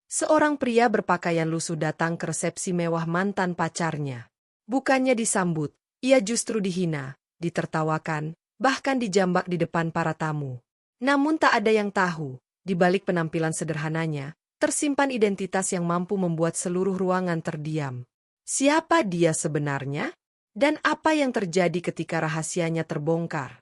Seorang pria berpakaian lusuh datang ke resepsi mewah mantan pacarnya. Bukannya disambut, ia justru dihina, ditertawakan, bahkan dijambak di depan para tamu. Namun tak ada yang tahu, di balik penampilan sederhananya, tersimpan identitas yang mampu membuat seluruh ruangan terdiam. Siapa dia sebenarnya? Dan apa yang terjadi ketika rahasianya terbongkar?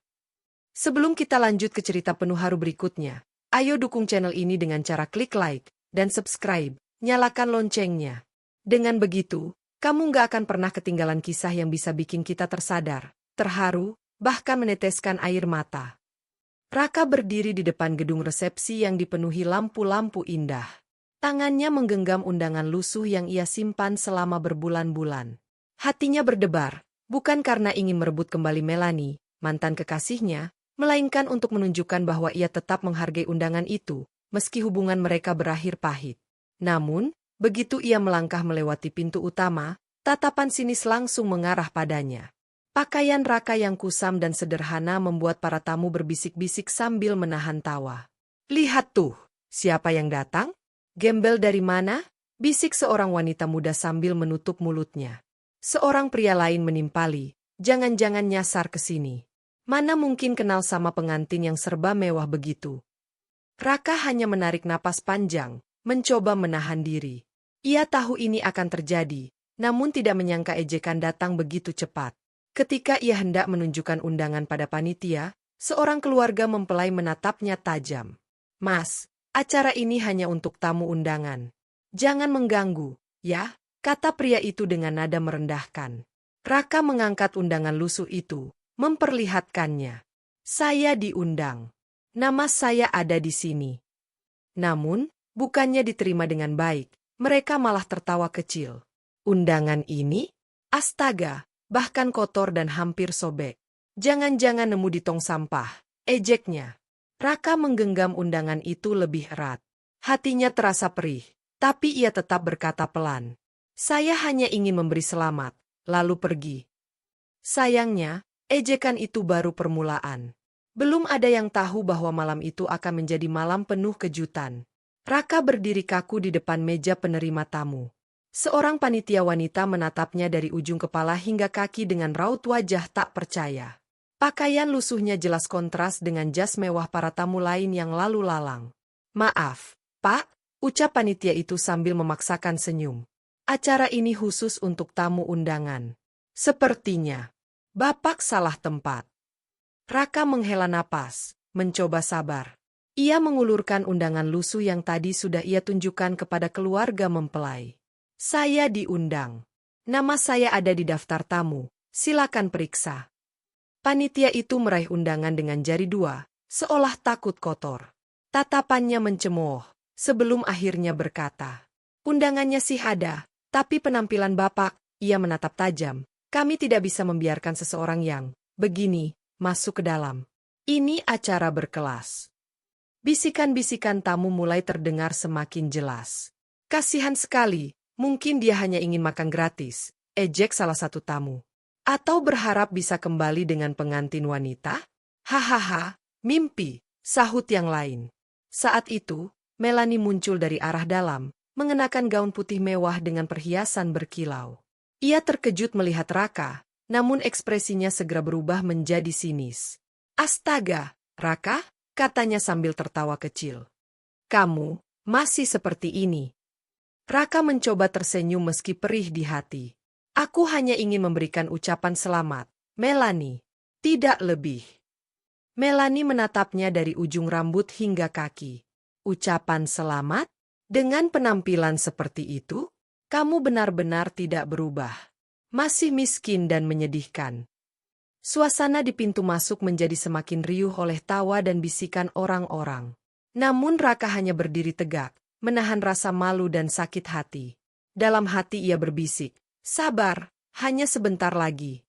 Sebelum kita lanjut ke cerita penuh haru berikutnya, ayo dukung channel ini dengan cara klik like dan subscribe, nyalakan loncengnya. Dengan begitu, kamu nggak akan pernah ketinggalan kisah yang bisa bikin kita tersadar, terharu, bahkan meneteskan air mata. Raka berdiri di depan gedung resepsi yang dipenuhi lampu-lampu indah. Tangannya menggenggam undangan lusuh yang ia simpan selama berbulan-bulan. Hatinya berdebar, bukan karena ingin merebut kembali Melanie, mantan kekasihnya, melainkan untuk menunjukkan bahwa ia tetap menghargai undangan itu, meski hubungan mereka berakhir pahit. Namun, begitu ia melangkah melewati pintu utama, tatapan sinis langsung mengarah padanya. Pakaian Raka yang kusam dan sederhana membuat para tamu berbisik-bisik sambil menahan tawa. "Lihat tuh, siapa yang datang? Gembel dari mana?" bisik seorang wanita muda sambil menutup mulutnya. Seorang pria lain menimpali, "Jangan-jangan nyasar ke sini. Mana mungkin kenal sama pengantin yang serba mewah begitu." Raka hanya menarik napas panjang, mencoba menahan diri. Ia tahu ini akan terjadi, namun tidak menyangka ejekan datang begitu cepat. Ketika ia hendak menunjukkan undangan pada panitia, seorang keluarga mempelai menatapnya tajam. "Mas, acara ini hanya untuk tamu undangan. Jangan mengganggu, ya," kata pria itu dengan nada merendahkan. Raka mengangkat undangan lusuh itu, memperlihatkannya. "Saya diundang. Nama saya ada di sini." Namun, bukannya diterima dengan baik, mereka malah tertawa kecil. "Undangan ini? Astaga, bahkan kotor dan hampir sobek. Jangan-jangan nemu di tong sampah," ejeknya. Raka menggenggam undangan itu lebih erat. Hatinya terasa perih, tapi ia tetap berkata pelan, "Saya hanya ingin memberi selamat, lalu pergi." Sayangnya, ejekan itu baru permulaan. Belum ada yang tahu bahwa malam itu akan menjadi malam penuh kejutan. Raka berdiri kaku di depan meja penerima tamu. Seorang panitia wanita menatapnya dari ujung kepala hingga kaki dengan raut wajah tak percaya. Pakaian lusuhnya jelas kontras dengan jas mewah para tamu lain yang lalu lalang. "Maaf, Pak," ucap panitia itu sambil memaksakan senyum. "Acara ini khusus untuk tamu undangan. Sepertinya Bapak salah tempat." Raka menghela napas, mencoba sabar. Ia mengulurkan undangan lusuh yang tadi sudah ia tunjukkan kepada keluarga mempelai. "Saya diundang. Nama saya ada di daftar tamu, silakan periksa." Panitia itu meraih undangan dengan jari dua, seolah takut kotor. Tatapannya mencemooh, sebelum akhirnya berkata, "Undangannya sih ada, tapi penampilan Bapak," ia menatap tajam, "kami tidak bisa membiarkan seseorang yang begini masuk ke dalam. Ini acara berkelas." Bisikan-bisikan tamu mulai terdengar semakin jelas. "Kasihan sekali, mungkin dia hanya ingin makan gratis," ejek salah satu tamu. "Atau berharap bisa kembali dengan pengantin wanita?" "Hahaha, mimpi," sahut yang lain. Saat itu, Melanie muncul dari arah dalam, mengenakan gaun putih mewah dengan perhiasan berkilau. Ia terkejut melihat Raka, namun ekspresinya segera berubah menjadi sinis. "Astaga, Raka," katanya sambil tertawa kecil. "Kamu masih seperti ini." Raka mencoba tersenyum meski perih di hati. "Aku hanya ingin memberikan ucapan selamat, Melanie. Tidak lebih." Melanie menatapnya dari ujung rambut hingga kaki. "Ucapan selamat? Dengan penampilan seperti itu? Kamu benar-benar tidak berubah. Masih miskin dan menyedihkan." Suasana di pintu masuk menjadi semakin riuh oleh tawa dan bisikan orang-orang. Namun Raka hanya berdiri tegak, menahan rasa malu dan sakit hati. Dalam hati ia berbisik, "Sabar, hanya sebentar lagi."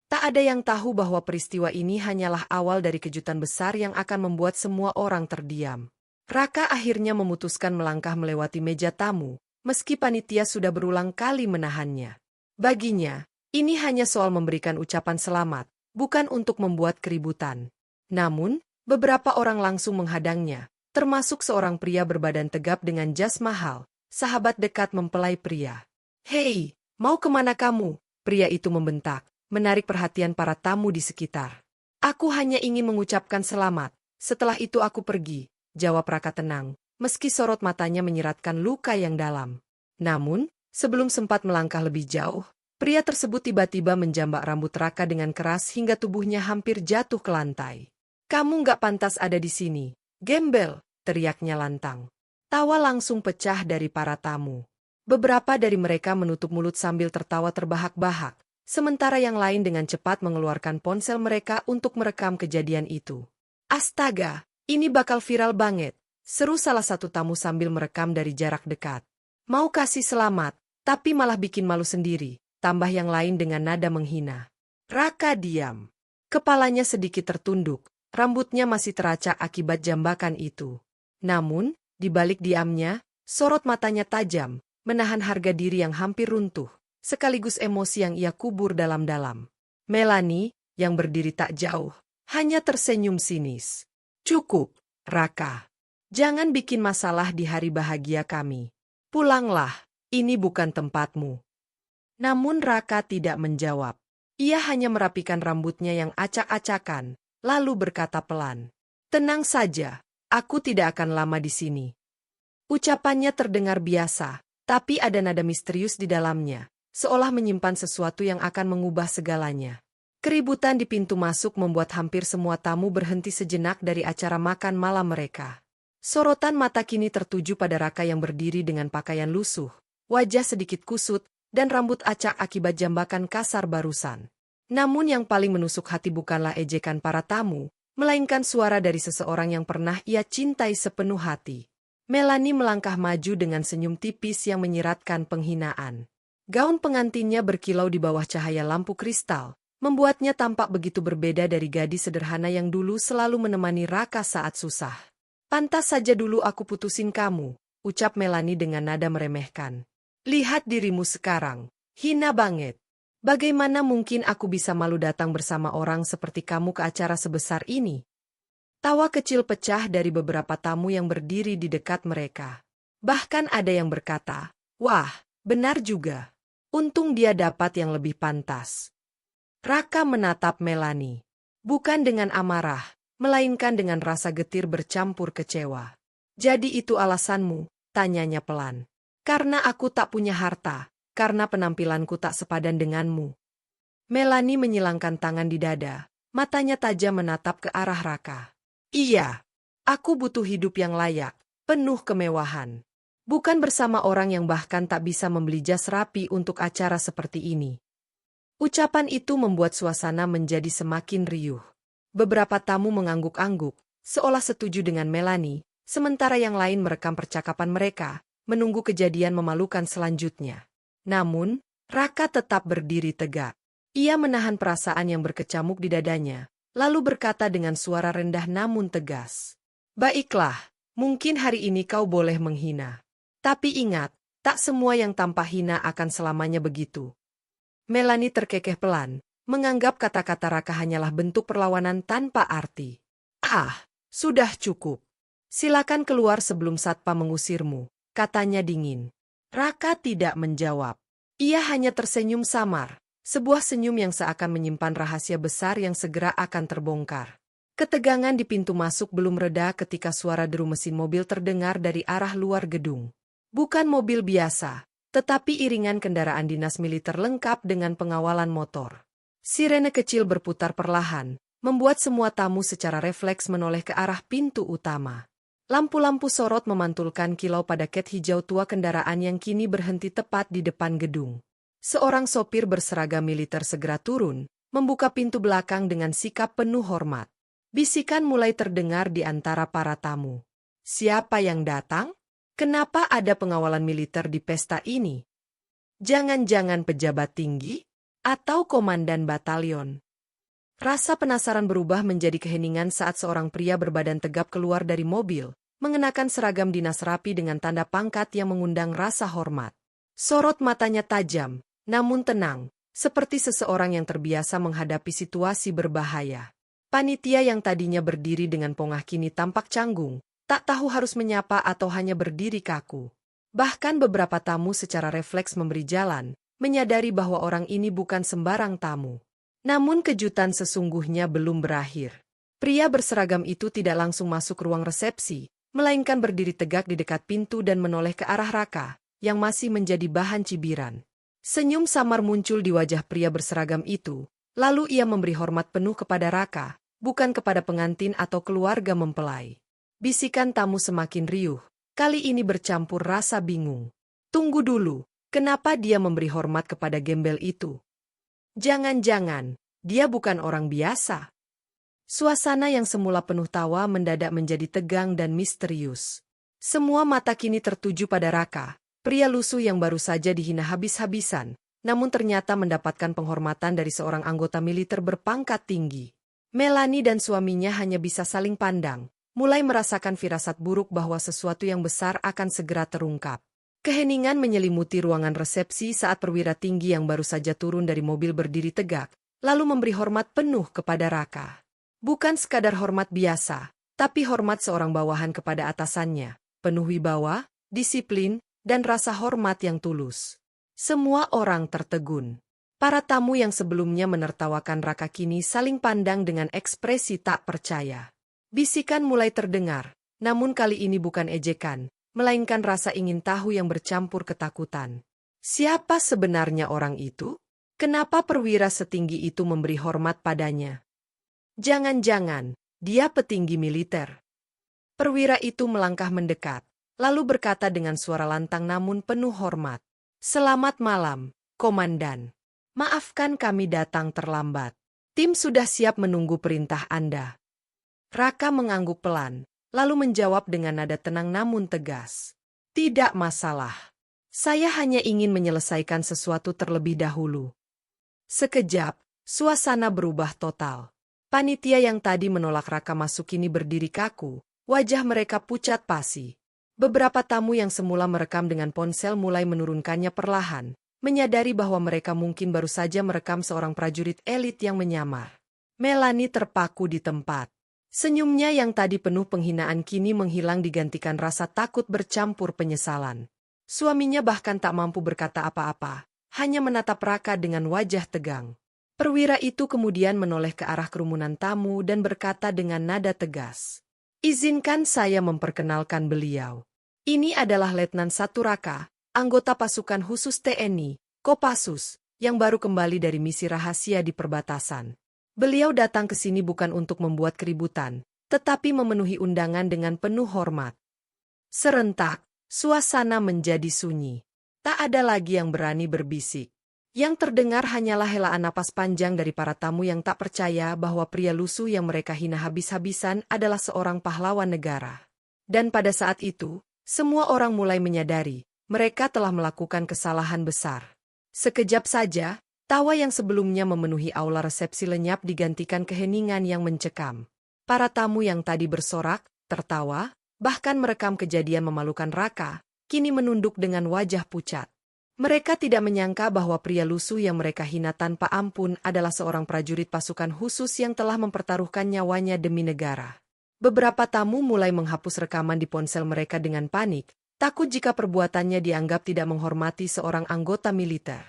Tak ada yang tahu bahwa peristiwa ini hanyalah awal dari kejutan besar yang akan membuat semua orang terdiam. Raka akhirnya memutuskan melangkah melewati meja tamu, meski panitia sudah berulang kali menahannya. Baginya, ini hanya soal memberikan ucapan selamat, bukan untuk membuat keributan. Namun, beberapa orang langsung menghadangnya, termasuk seorang pria berbadan tegap dengan jas mahal, sahabat dekat mempelai pria. "Hei, mau kemana kamu?" Pria itu membentak, menarik perhatian para tamu di sekitar. "Aku hanya ingin mengucapkan selamat, setelah itu aku pergi," jawab Raka tenang, meski sorot matanya menyiratkan luka yang dalam. Namun, sebelum sempat melangkah lebih jauh, pria tersebut tiba-tiba menjambak rambut Raka dengan keras hingga tubuhnya hampir jatuh ke lantai. "Kamu nggak pantas ada di sini, gembel!" teriaknya lantang. Tawa langsung pecah dari para tamu. Beberapa dari mereka menutup mulut sambil tertawa terbahak-bahak, sementara yang lain dengan cepat mengeluarkan ponsel mereka untuk merekam kejadian itu. "Astaga, ini bakal viral banget," seru salah satu tamu sambil merekam dari jarak dekat. "Mau kasih selamat, tapi malah bikin malu sendiri," tambah yang lain dengan nada menghina. Raka diam. Kepalanya sedikit tertunduk, rambutnya masih teracak akibat jambakan itu. Namun, di balik diamnya, sorot matanya tajam, menahan harga diri yang hampir runtuh, sekaligus emosi yang ia kubur dalam-dalam. Melanie, yang berdiri tak jauh, hanya tersenyum sinis. "Cukup, Raka. Jangan bikin masalah di hari bahagia kami. Pulanglah, ini bukan tempatmu." Namun Raka tidak menjawab. Ia hanya merapikan rambutnya yang acak-acakan, lalu berkata pelan, "Tenang saja, aku tidak akan lama di sini." Ucapannya terdengar biasa, tapi ada nada misterius di dalamnya, seolah menyimpan sesuatu yang akan mengubah segalanya. Keributan di pintu masuk membuat hampir semua tamu berhenti sejenak dari acara makan malam mereka. Sorotan mata kini tertuju pada Raka yang berdiri dengan pakaian lusuh, wajah sedikit kusut, dan rambut acak akibat jambakan kasar barusan. Namun yang paling menusuk hati bukanlah ejekan para tamu, melainkan suara dari seseorang yang pernah ia cintai sepenuh hati. Melanie melangkah maju dengan senyum tipis yang menyiratkan penghinaan. Gaun pengantinnya berkilau di bawah cahaya lampu kristal, membuatnya tampak begitu berbeda dari gadis sederhana yang dulu selalu menemani Raka saat susah. "Pantas saja dulu aku putusin kamu," ucap Melanie dengan nada meremehkan. "Lihat dirimu sekarang, hina banget. Bagaimana mungkin aku bisa malu datang bersama orang seperti kamu ke acara sebesar ini?" Tawa kecil pecah dari beberapa tamu yang berdiri di dekat mereka. Bahkan ada yang berkata, "Wah, benar juga. Untung dia dapat yang lebih pantas." Raka menatap Melanie. Bukan dengan amarah, melainkan dengan rasa getir bercampur kecewa. "Jadi itu alasanmu?" tanyanya pelan. "Karena aku tak punya harta, karena penampilanku tak sepadan denganmu." Melanie menyilangkan tangan di dada, matanya tajam menatap ke arah Raka. "Iya, aku butuh hidup yang layak, penuh kemewahan. Bukan bersama orang yang bahkan tak bisa membeli jas rapi untuk acara seperti ini." Ucapan itu membuat suasana menjadi semakin riuh. Beberapa tamu mengangguk-angguk, seolah setuju dengan Melanie, sementara yang lain merekam percakapan mereka, menunggu kejadian memalukan selanjutnya. Namun, Raka tetap berdiri tegak. Ia menahan perasaan yang berkecamuk di dadanya, lalu berkata dengan suara rendah namun tegas, "Baiklah, mungkin hari ini kau boleh menghina. Tapi ingat, tak semua yang tampak hina akan selamanya begitu." Melanie terkekeh pelan, menganggap kata-kata Raka hanyalah bentuk perlawanan tanpa arti. "Ah, sudah cukup. Silakan keluar sebelum satpam mengusirmu," katanya dingin. Raka tidak menjawab. Ia hanya tersenyum samar. Sebuah senyum yang seakan menyimpan rahasia besar yang segera akan terbongkar. Ketegangan di pintu masuk belum reda ketika suara deru mesin mobil terdengar dari arah luar gedung. Bukan mobil biasa, tetapi iringan kendaraan dinas militer lengkap dengan pengawalan motor. Sirene kecil berputar perlahan, membuat semua tamu secara refleks menoleh ke arah pintu utama. Lampu-lampu sorot memantulkan kilau pada ket hijau tua kendaraan yang kini berhenti tepat di depan gedung. Seorang sopir berseragam militer segera turun, membuka pintu belakang dengan sikap penuh hormat. Bisikan mulai terdengar di antara para tamu. "Siapa yang datang? Kenapa ada pengawalan militer di pesta ini? Jangan-jangan pejabat tinggi? Atau komandan batalion?" Rasa penasaran berubah menjadi keheningan saat seorang pria berbadan tegap keluar dari mobil, mengenakan seragam dinas rapi dengan tanda pangkat yang mengundang rasa hormat. Sorot matanya tajam, namun tenang, seperti seseorang yang terbiasa menghadapi situasi berbahaya. Panitia yang tadinya berdiri dengan pongah kini tampak canggung, Tak tahu harus menyapa atau hanya berdiri kaku. Bahkan beberapa tamu secara refleks memberi jalan, menyadari bahwa orang ini bukan sembarang tamu. Namun kejutan sesungguhnya belum berakhir. Pria berseragam itu tidak langsung masuk ruang resepsi, melainkan berdiri tegak di dekat pintu dan menoleh ke arah Raka, yang masih menjadi bahan cibiran. Senyum samar muncul di wajah pria berseragam itu, lalu ia memberi hormat penuh kepada Raka, bukan kepada pengantin atau keluarga mempelai. Bisikan tamu semakin riuh, kali ini bercampur rasa bingung. Tunggu dulu, kenapa dia memberi hormat kepada gembel itu? Jangan-jangan, dia bukan orang biasa. Suasana yang semula penuh tawa mendadak menjadi tegang dan misterius. Semua mata kini tertuju pada Raka, pria lusuh yang baru saja dihina habis-habisan, namun ternyata mendapatkan penghormatan dari seorang anggota militer berpangkat tinggi. Melanie dan suaminya hanya bisa saling pandang, mulai merasakan firasat buruk bahwa sesuatu yang besar akan segera terungkap. Keheningan menyelimuti ruangan resepsi saat perwira tinggi yang baru saja turun dari mobil berdiri tegak, lalu memberi hormat penuh kepada Raka. Bukan sekadar hormat biasa, tapi hormat seorang bawahan kepada atasannya, penuh wibawa, disiplin, dan rasa hormat yang tulus. Semua orang tertegun. Para tamu yang sebelumnya menertawakan Raka kini saling pandang dengan ekspresi tak percaya. Bisikan mulai terdengar, namun kali ini bukan ejekan, melainkan rasa ingin tahu yang bercampur ketakutan. Siapa sebenarnya orang itu? Kenapa perwira setinggi itu memberi hormat padanya? Jangan-jangan, dia petinggi militer. Perwira itu melangkah mendekat, lalu berkata dengan suara lantang namun penuh hormat. Selamat malam, Komandan. Maafkan kami datang terlambat. Tim sudah siap menunggu perintah Anda. Raka mengangguk pelan, lalu menjawab dengan nada tenang namun tegas. Tidak masalah. Saya hanya ingin menyelesaikan sesuatu terlebih dahulu. Sekejap, suasana berubah total. Panitia yang tadi menolak Raka masuk kini berdiri kaku, wajah mereka pucat pasi. Beberapa tamu yang semula merekam dengan ponsel mulai menurunkannya perlahan, menyadari bahwa mereka mungkin baru saja merekam seorang prajurit elit yang menyamar. Melanie terpaku di tempat. Senyumnya yang tadi penuh penghinaan kini menghilang digantikan rasa takut bercampur penyesalan. Suaminya bahkan tak mampu berkata apa-apa, hanya menatap Raka dengan wajah tegang. Perwira itu kemudian menoleh ke arah kerumunan tamu dan berkata dengan nada tegas. Izinkan saya memperkenalkan beliau. Ini adalah Letnan Satu Raka, anggota pasukan khusus TNI, Kopassus, yang baru kembali dari misi rahasia di perbatasan. Beliau datang ke sini bukan untuk membuat keributan, tetapi memenuhi undangan dengan penuh hormat. Serentak, suasana menjadi sunyi. Tak ada lagi yang berani berbisik. Yang terdengar hanyalah helaan napas panjang dari para tamu yang tak percaya bahwa pria lusuh yang mereka hina habis-habisan adalah seorang pahlawan negara. Dan pada saat itu, semua orang mulai menyadari, mereka telah melakukan kesalahan besar. Sekejap saja, tawa yang sebelumnya memenuhi aula resepsi lenyap digantikan keheningan yang mencekam. Para tamu yang tadi bersorak, tertawa, bahkan merekam kejadian memalukan Raka, kini menunduk dengan wajah pucat. Mereka tidak menyangka bahwa pria lusuh yang mereka hina tanpa ampun adalah seorang prajurit pasukan khusus yang telah mempertaruhkan nyawanya demi negara. Beberapa tamu mulai menghapus rekaman di ponsel mereka dengan panik, takut jika perbuatannya dianggap tidak menghormati seorang anggota militer.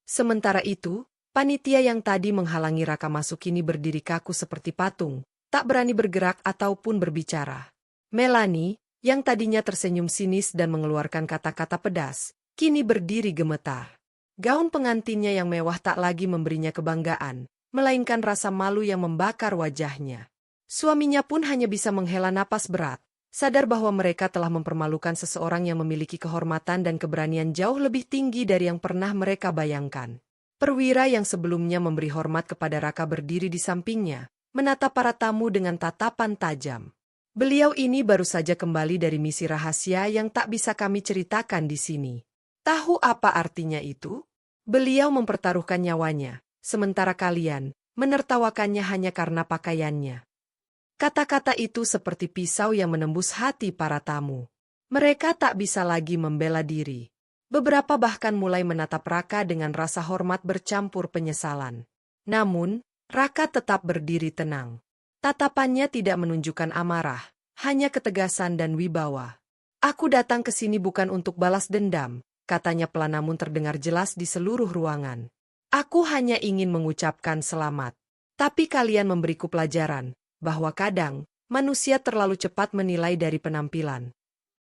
Sementara itu, panitia yang tadi menghalangi Raka masuk kini berdiri kaku seperti patung, tak berani bergerak ataupun berbicara. Melanie, yang tadinya tersenyum sinis dan mengeluarkan kata-kata pedas, kini berdiri gemetar. Gaun pengantinnya yang mewah tak lagi memberinya kebanggaan, melainkan rasa malu yang membakar wajahnya. Suaminya pun hanya bisa menghela napas berat, sadar bahwa mereka telah mempermalukan seseorang yang memiliki kehormatan dan keberanian jauh lebih tinggi dari yang pernah mereka bayangkan. Perwira yang sebelumnya memberi hormat kepada Raka berdiri di sampingnya, menatap para tamu dengan tatapan tajam. Beliau ini baru saja kembali dari misi rahasia yang tak bisa kami ceritakan di sini. Tahu apa artinya itu? Beliau mempertaruhkan nyawanya, sementara kalian menertawakannya hanya karena pakaiannya. Kata-kata itu seperti pisau yang menembus hati para tamu. Mereka tak bisa lagi membela diri. Beberapa bahkan mulai menatap Raka dengan rasa hormat bercampur penyesalan. Namun, Raka tetap berdiri tenang. Tatapannya tidak menunjukkan amarah, hanya ketegasan dan wibawa. Aku datang ke sini bukan untuk balas dendam, katanya pelan namun terdengar jelas di seluruh ruangan. Aku hanya ingin mengucapkan selamat. Tapi kalian memberiku pelajaran, bahwa kadang, manusia terlalu cepat menilai dari penampilan.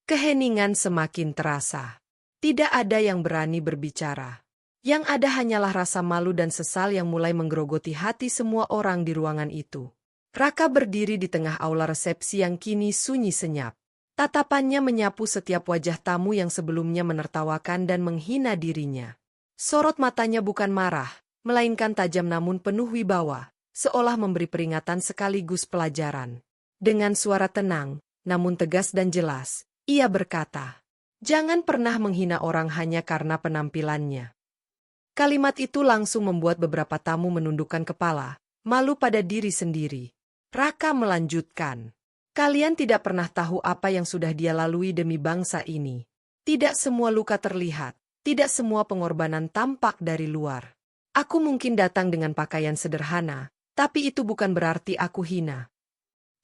Keheningan semakin terasa. Tidak ada yang berani berbicara. Yang ada hanyalah rasa malu dan sesal yang mulai menggerogoti hati semua orang di ruangan itu. Raka berdiri di tengah aula resepsi yang kini sunyi senyap. Tatapannya menyapu setiap wajah tamu yang sebelumnya menertawakan dan menghina dirinya. Sorot matanya bukan marah, melainkan tajam namun penuh wibawa, seolah memberi peringatan sekaligus pelajaran. Dengan suara tenang, namun tegas dan jelas, ia berkata, "Jangan pernah menghina orang hanya karena penampilannya." Kalimat itu langsung membuat beberapa tamu menundukkan kepala, malu pada diri sendiri. Raka melanjutkan, "Kalian tidak pernah tahu apa yang sudah dia lalui demi bangsa ini. Tidak semua luka terlihat, tidak semua pengorbanan tampak dari luar. Aku mungkin datang dengan pakaian sederhana, tapi itu bukan berarti aku hina."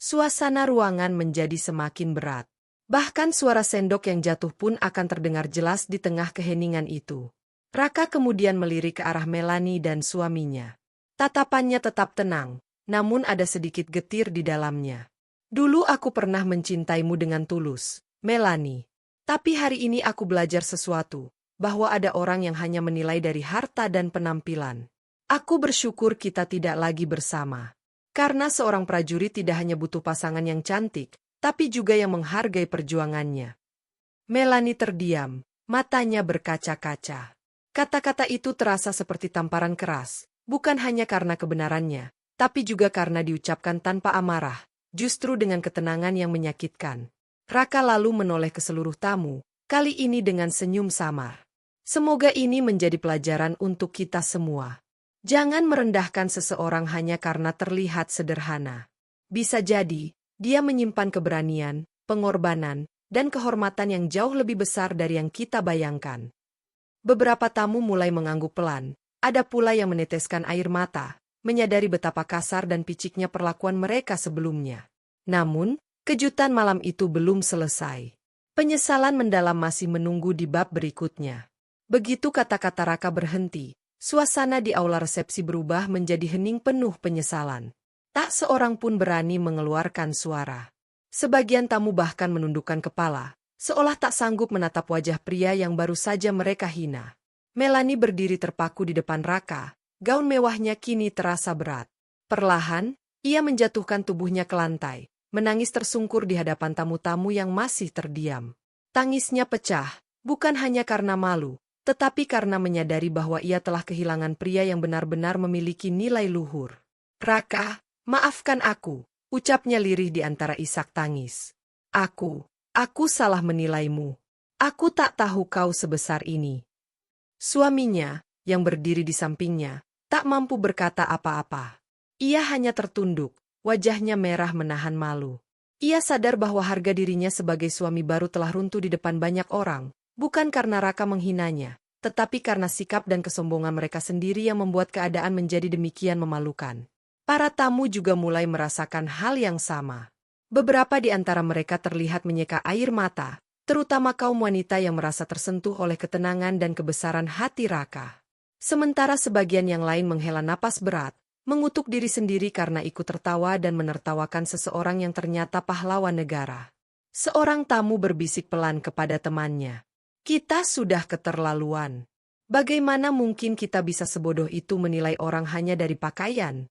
Suasana ruangan menjadi semakin berat. Bahkan suara sendok yang jatuh pun akan terdengar jelas di tengah keheningan itu. Raka kemudian melirik ke arah Melanie dan suaminya. Tatapannya tetap tenang, namun ada sedikit getir di dalamnya. "Dulu aku pernah mencintaimu dengan tulus, Melanie. Tapi hari ini aku belajar sesuatu, bahwa ada orang yang hanya menilai dari harta dan penampilan. Aku bersyukur kita tidak lagi bersama. Karena seorang prajurit tidak hanya butuh pasangan yang cantik, tapi juga yang menghargai perjuangannya." Melanie terdiam, matanya berkaca-kaca. Kata-kata itu terasa seperti tamparan keras, bukan hanya karena kebenarannya, tapi juga karena diucapkan tanpa amarah, justru dengan ketenangan yang menyakitkan. Raka lalu menoleh ke seluruh tamu, kali ini dengan senyum samar. "Semoga ini menjadi pelajaran untuk kita semua. Jangan merendahkan seseorang hanya karena terlihat sederhana. Bisa jadi, dia menyimpan keberanian, pengorbanan, dan kehormatan yang jauh lebih besar dari yang kita bayangkan." Beberapa tamu mulai mengangguk pelan, ada pula yang meneteskan air mata, menyadari betapa kasar dan piciknya perlakuan mereka sebelumnya. Namun, kejutan malam itu belum selesai. Penyesalan mendalam masih menunggu di bab berikutnya. Begitu kata-kata Raka berhenti, suasana di aula resepsi berubah menjadi hening penuh penyesalan. Tak seorang pun berani mengeluarkan suara. Sebagian tamu bahkan menundukkan kepala, seolah tak sanggup menatap wajah pria yang baru saja mereka hina. Melanie berdiri terpaku di depan Raka, gaun mewahnya kini terasa berat. Perlahan, ia menjatuhkan tubuhnya ke lantai, menangis tersungkur di hadapan tamu-tamu yang masih terdiam. Tangisnya pecah, bukan hanya karena malu, tetapi karena menyadari bahwa ia telah kehilangan pria yang benar-benar memiliki nilai luhur. "Raka, maafkan aku," ucapnya lirih di antara isak tangis. Aku salah menilaimu. Aku tak tahu kau sebesar ini." Suaminya, yang berdiri di sampingnya, tak mampu berkata apa-apa. Ia hanya tertunduk, wajahnya merah menahan malu. Ia sadar bahwa harga dirinya sebagai suami baru telah runtuh di depan banyak orang, bukan karena Raka menghinanya, tetapi karena sikap dan kesombongan mereka sendiri yang membuat keadaan menjadi demikian memalukan. Para tamu juga mulai merasakan hal yang sama. Beberapa di antara mereka terlihat menyeka air mata, terutama kaum wanita yang merasa tersentuh oleh ketenangan dan kebesaran hati Raka. Sementara sebagian yang lain menghela napas berat, mengutuk diri sendiri karena ikut tertawa dan menertawakan seseorang yang ternyata pahlawan negara. Seorang tamu berbisik pelan kepada temannya, "Kita sudah keterlaluan. Bagaimana mungkin kita bisa sebodoh itu menilai orang hanya dari pakaian?"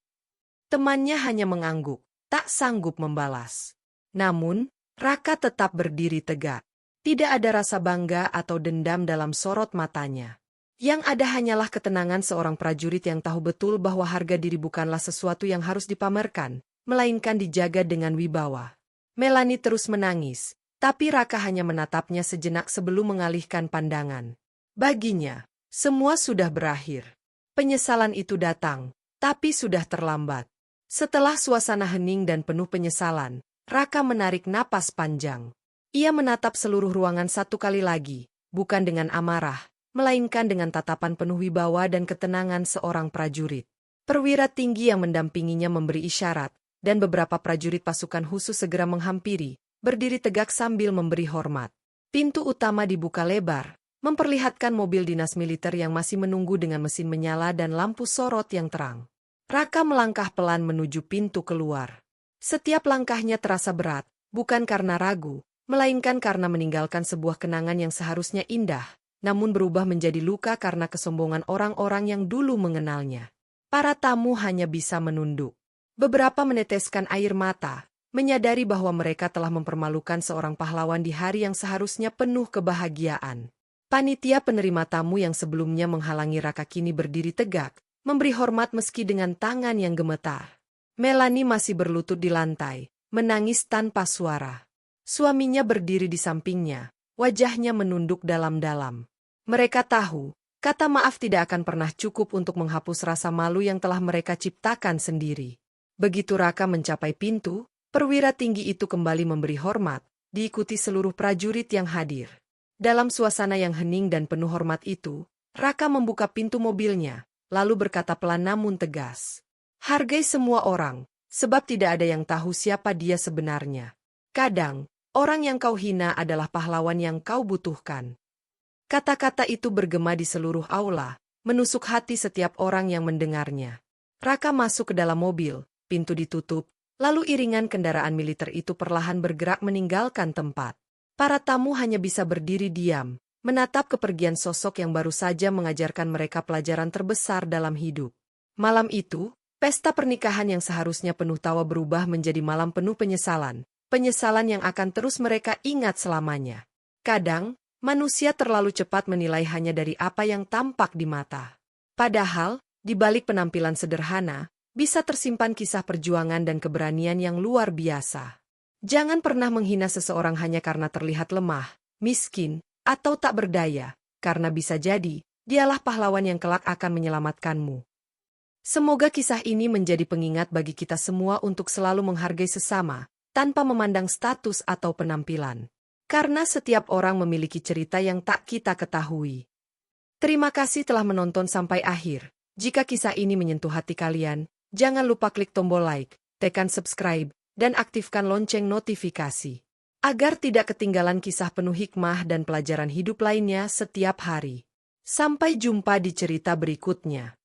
Temannya hanya mengangguk, tak sanggup membalas. Namun, Raka tetap berdiri tegak. Tidak ada rasa bangga atau dendam dalam sorot matanya. Yang ada hanyalah ketenangan seorang prajurit yang tahu betul bahwa harga diri bukanlah sesuatu yang harus dipamerkan, melainkan dijaga dengan wibawa. Melanie terus menangis, tapi Raka hanya menatapnya sejenak sebelum mengalihkan pandangan. Baginya, semua sudah berakhir. Penyesalan itu datang, tapi sudah terlambat. Setelah suasana hening dan penuh penyesalan, Raka menarik napas panjang. Ia menatap seluruh ruangan satu kali lagi, bukan dengan amarah, melainkan dengan tatapan penuh wibawa dan ketenangan seorang prajurit. Perwira tinggi yang mendampinginya memberi isyarat, dan beberapa prajurit pasukan khusus segera menghampiri, berdiri tegak sambil memberi hormat. Pintu utama dibuka lebar, memperlihatkan mobil dinas militer yang masih menunggu dengan mesin menyala dan lampu sorot yang terang. Raka melangkah pelan menuju pintu keluar. Setiap langkahnya terasa berat, bukan karena ragu, melainkan karena meninggalkan sebuah kenangan yang seharusnya indah, namun berubah menjadi luka karena kesombongan orang-orang yang dulu mengenalnya. Para tamu hanya bisa menunduk. Beberapa meneteskan air mata, menyadari bahwa mereka telah mempermalukan seorang pahlawan di hari yang seharusnya penuh kebahagiaan. Panitia penerima tamu yang sebelumnya menghalangi Raka kini berdiri tegak, memberi hormat meski dengan tangan yang gemetar. Melanie masih berlutut di lantai, menangis tanpa suara. Suaminya berdiri di sampingnya, wajahnya menunduk dalam-dalam. Mereka tahu, kata maaf tidak akan pernah cukup untuk menghapus rasa malu yang telah mereka ciptakan sendiri. Begitu Raka mencapai pintu, perwira tinggi itu kembali memberi hormat, diikuti seluruh prajurit yang hadir. Dalam suasana yang hening dan penuh hormat itu, Raka membuka pintu mobilnya, lalu berkata pelan namun tegas. Hargai semua orang, sebab tidak ada yang tahu siapa dia sebenarnya. Kadang, orang yang kau hina adalah pahlawan yang kau butuhkan. Kata-kata itu bergema di seluruh aula, menusuk hati setiap orang yang mendengarnya. Raka masuk ke dalam mobil, pintu ditutup, lalu iringan kendaraan militer itu perlahan bergerak meninggalkan tempat. Para tamu hanya bisa berdiri diam, menatap kepergian sosok yang baru saja mengajarkan mereka pelajaran terbesar dalam hidup. Malam itu, pesta pernikahan yang seharusnya penuh tawa berubah menjadi malam penuh penyesalan, penyesalan yang akan terus mereka ingat selamanya. Kadang, manusia terlalu cepat menilai hanya dari apa yang tampak di mata. Padahal, di balik penampilan sederhana, bisa tersimpan kisah perjuangan dan keberanian yang luar biasa. Jangan pernah menghina seseorang hanya karena terlihat lemah, miskin, atau tak berdaya, karena bisa jadi, dialah pahlawan yang kelak akan menyelamatkanmu. Semoga kisah ini menjadi pengingat bagi kita semua untuk selalu menghargai sesama, tanpa memandang status atau penampilan. Karena setiap orang memiliki cerita yang tak kita ketahui. Terima kasih telah menonton sampai akhir. Jika kisah ini menyentuh hati kalian, jangan lupa klik tombol like, tekan subscribe, dan aktifkan lonceng notifikasi. Agar tidak ketinggalan kisah penuh hikmah dan pelajaran hidup lainnya setiap hari. Sampai jumpa di cerita berikutnya.